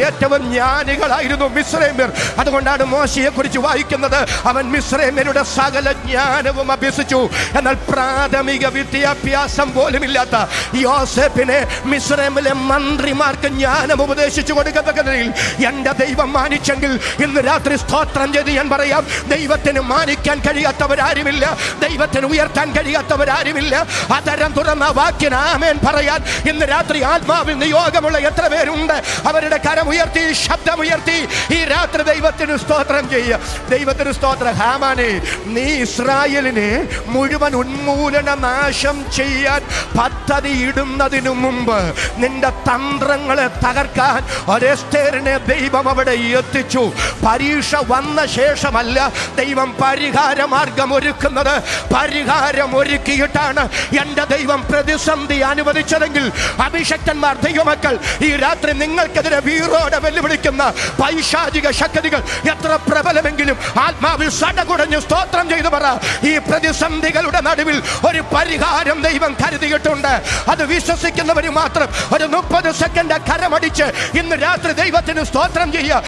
ഏറ്റവും ജ്ഞാനികളായിരുന്നു മിസ്രൈമ്യർ. അതുകൊണ്ടാണ് മോശയെ കുറിച്ച് വായിക്കുന്നത്, അവൻ മിസ്രൈമ്യരുടെ സകല ജ്ഞാനവും അഭ്യസിച്ചു. എന്നാൽ പ്രാഥമിക വിദ്യാഭ്യാസം പോലുമില്ലാത്ത യോസേഫിനെ മിസ്രൈമിലെ മന്ത്രിമാർക്ക് ജ്ഞാനം ഉപദേശിച്ചു കൊടുക്കത്തക്കതിൽ എന്റെ ദൈവം മാനിച്ചെങ്കിൽ ഇന്ന് രാത്രി സ്തോത്രം ചെയ്ത് ഞാൻ പറയാം, ദൈവത്തിന് മാനിക്കാൻ കഴിയാത്തവരാരുമില്ല, ദൈവത്തിന് ഉയർത്താൻ കഴിയാത്തവരാരുമില്ല. അതരം തുറന്ന വാക്കിന് ആമേൻ പറയാൻ ഇന്ന് രാത്രി ആത്മാവിൽ നിയോഗമുള്ള എത്ര പേരുണ്ട്? അവരുടെ കരമുയർത്തി, ശബ്ദമുയർത്തി ഈ രാത്രി ദൈവത്തിന് സ്തോത്രം ചെയ്യുക. ദൈവത്തിന് സ്തോത്രം. ഹാമാനെ, നീ ഇസ്രായേലിനെ മുഴുവൻ ഉന്മൂലന നാശം ചെയ്യാൻ പദ്ധതി ഇടുന്നതിനു മുമ്പ് നിന്റെ തന്ത്രങ്ങളെ തകർക്കാൻ ഒരെസ്തേരിനെ ദൈവം അവിടെ എത്തിച്ചു. പരീക്ഷ വന്ന ശേഷമല്ല ദൈവം പരിഹാര മാർഗം ഒരുക്കുന്നത്, പരിഹാരം ഒരുക്കിയിട്ടാണ് എന്റെ ദൈവം പ്രതിസന്ധി അനുവദിച്ചതെങ്കിൽ അഭിഷക്തന്മാർ, ദൈവമക്കൾ, ഈ രാത്രി നിങ്ങൾക്കെതിരെ വീറോടെ വെല്ലുവിളിക്കുന്ന പൈശാചിക ശക്തികൾ എത്ര പ്രബലമെങ്കിലും ആത്മാവിൽ സടകുടഞ്ഞ് സ്തോത്രം ചെയ്തു പറ, ഈ പ്രതിസന്ധികളുടെ നടുവിൽ ഒരു പരിഹാരം ദൈവം കരുതിയിട്ടുണ്ട്. അത് വിശ്വസിക്കുന്നവർ മാത്രം ഒരു 30 സെക്കൻഡ് കരമടിച്ച് ഇന്ന് രാത്രി ദൈവത്തിന് സ്തോത്രം ചെയ്യുക.